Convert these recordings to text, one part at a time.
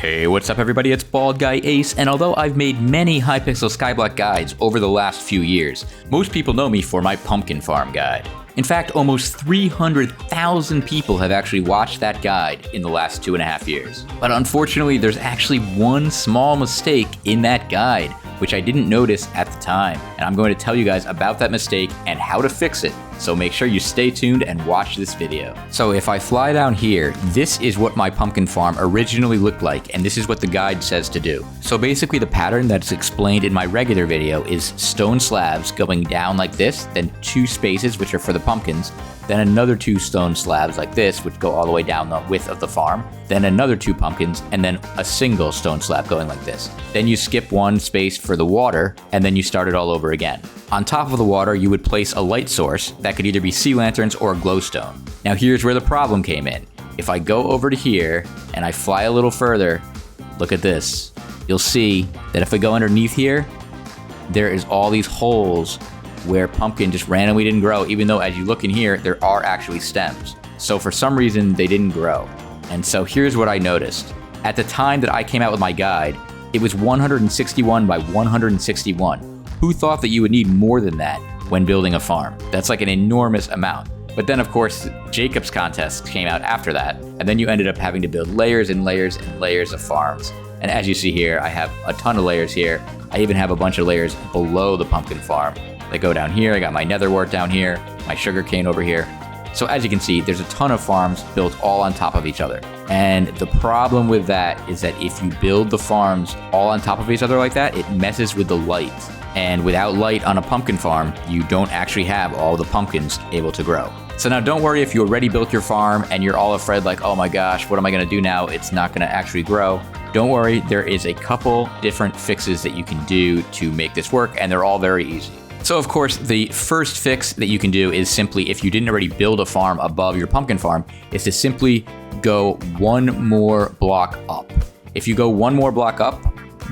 Hey, what's up everybody, it's Bald Guy Ace, and although I've made many Hypixel Skyblock guides over the last few years, most people know me for my pumpkin farm guide. In fact, almost 300,000 people have actually watched that guide in the last 2.5 years. But unfortunately, there's actually one small mistake in that guide, which I didn't notice at the time. And I'm going to tell you guys about that mistake and how to fix it. So make sure you stay tuned and watch this video. So if I fly down here, this is what my pumpkin farm originally looked like, and this is what the guide says to do. So basically the pattern that's explained in my regular video is stone slabs going down like this, then 2 spaces which are for the pumpkins, then another 2 stone slabs like this which go all the way down the width of the farm, then another 2 pumpkins, and then a single stone slab going like this. Then you skip 1 space for the water, and then you start it all over again. On top of the water, you would place a light source that could either be sea lanterns or a glowstone. Now here's where the problem came in. If I go over to here and I fly a little further, look at this. You'll see that if I go underneath here, there is all these holes where pumpkin just randomly didn't grow, even though as you look in here, there are actually stems. So for some reason, they didn't grow. And so here's what I noticed. At the time that I came out with my guide, it was 161 by 161. Who thought that you would need more than that when building a farm? That's like an enormous amount. But then of course, Jacob's contest came out after that, and then you ended up having to build layers and layers and layers of farms. And as you see here, I have a ton of layers here. I even have a bunch of layers below the pumpkin farm. They go down here, I got my netherwort down here, my sugarcane over here. So as you can see, there's a ton of farms built all on top of each other. And the problem with that is that if you build the farms all on top of each other like that, it messes with the light. And without light on a pumpkin farm, you don't actually have all the pumpkins able to grow. So now don't worry if you already built your farm and you're all afraid like, oh my gosh, what am I gonna do now? It's not gonna actually grow. Don't worry, there is a couple different fixes that you can do to make this work, and they're all very easy. So of course, the first fix that you can do is simply, if you didn't already build a farm above your pumpkin farm, is to simply go 1 more block up. If you go 1 more block up,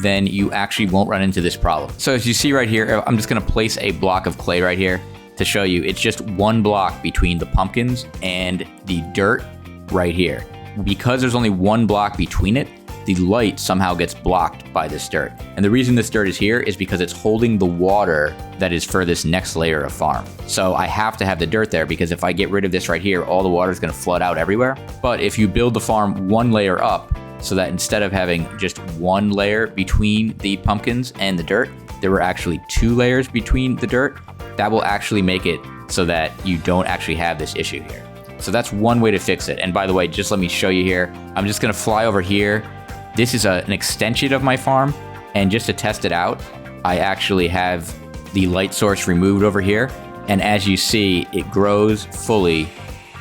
then you actually won't run into this problem. So as you see right here, I'm just gonna place a block of clay right here to show you. It's just 1 block between the pumpkins and the dirt right here. Because there's only 1 block between it, the light somehow gets blocked by this dirt. And the reason this dirt is here is because it's holding the water that is for this next layer of farm. So I have to have the dirt there, because if I get rid of this right here, all the water is gonna flood out everywhere. But if you build the farm 1 layer up, so that instead of having just 1 layer between the pumpkins and the dirt, there were actually 2 layers between the dirt, that will actually make it so that you don't actually have this issue here. So that's one way to fix it. And by the way, just let me show you here. I'm just gonna fly over here. This is an extension of my farm, and just to test it out, I actually have the light source removed over here. And as you see, it grows fully,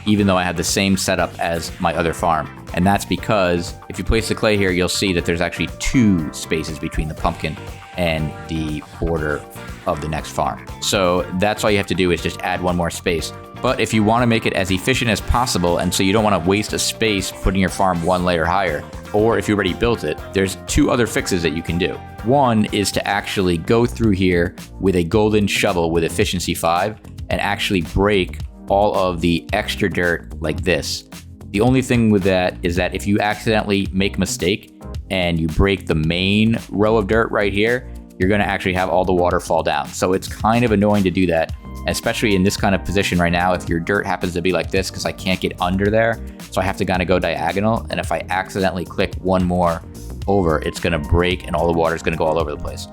even though I have the same setup as my other farm. And that's because if you place the clay here, you'll see that there's actually 2 spaces between the pumpkin and the border of the next farm. So that's all you have to do, is just add 1 more space. But if you want to make it as efficient as possible, and so you don't want to waste a space putting your farm 1 layer higher, or if you already built it, there's 2 other fixes that you can do. One is to actually go through here with a golden shovel with efficiency 5 and actually break all of the extra dirt like this. The only thing with that is that if you accidentally make a mistake and you break the main row of dirt right here, you're gonna actually have all the water fall down. So it's kind of annoying to do that, especially in this kind of position right now, if your dirt happens to be like this, because I can't get under there. So I have to kind of go diagonal, and if I accidentally click 1 more over, it's gonna break and all the water is gonna go all over the place.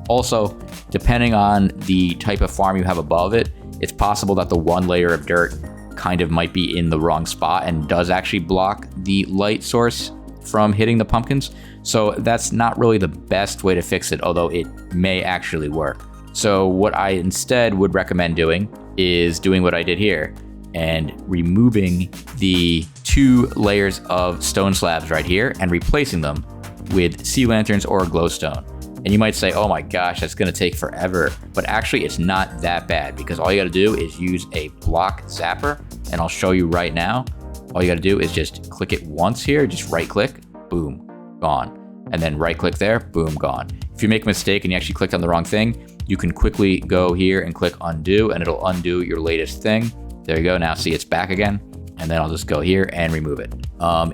Also, depending on the type of farm you have above it, it's possible that the 1 layer of dirt kind of might be in the wrong spot and does actually block the light source from hitting the pumpkins. So that's not really the best way to fix it, although it may actually work. So what I instead would recommend doing is doing what I did here and removing the 2 layers of stone slabs right here and replacing them with sea lanterns or a glowstone. And you might say, oh my gosh, that's gonna take forever. But actually it's not that bad, because all you gotta do is use a block zapper, and I'll show you right now. All you gotta do is just click it once here, just right click, boom, gone. And then right click there, boom, gone. If you make a mistake and you actually clicked on the wrong thing, you can quickly go here and click undo, and it'll undo your latest thing. There you go, now see it's back again. and then I'll just go here and remove it.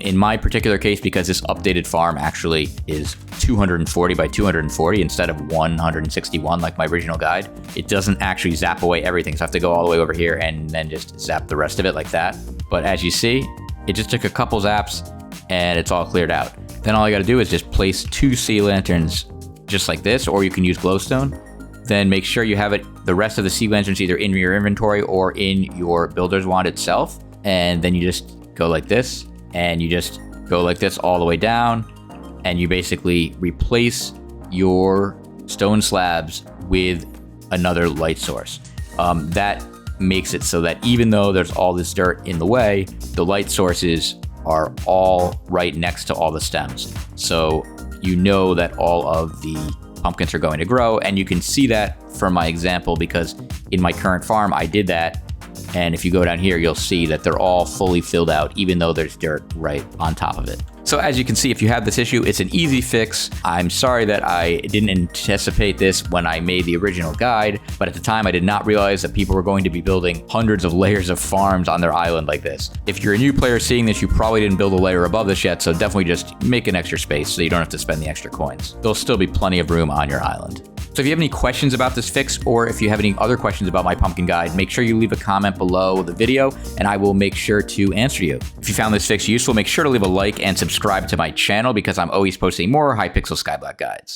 In my particular case, because this updated farm actually is 240 by 240 instead of 161 like my original guide, it doesn't actually zap away everything. So I have to go all the way over here and then just zap the rest of it like that. But as you see, it just took a couple zaps and it's all cleared out. Then all I gotta do is just place 2 sea lanterns just like this, or you can use glowstone. Then make sure you have the rest of the sea lanterns either in your inventory or in your builder's wand itself. And then you just go like this, and you just go like this all the way down, and you basically replace your stone slabs with another light source. That makes it so that even though there's all this dirt in the way, the light sources are all right next to all the stems. So you know that all of the pumpkins are going to grow, and you can see that from my example because in my current farm I did that. And if you go down here, you'll see that they're all fully filled out, even though there's dirt right on top of it. So as you can see, if you have this issue, it's an easy fix. I'm sorry that I didn't anticipate this when I made the original guide, but at the time I did not realize that people were going to be building hundreds of layers of farms on their island like this. If you're a new player seeing this, you probably didn't build a layer above this yet, so definitely just make an extra space so you don't have to spend the extra coins. There'll still be plenty of room on your island. So if you have any questions about this fix, or if you have any other questions about my pumpkin guide, make sure you leave a comment below the video and I will make sure to answer you. If you found this fix useful, make sure to leave a like and subscribe to my channel because I'm always posting more Hypixel Skyblock guides.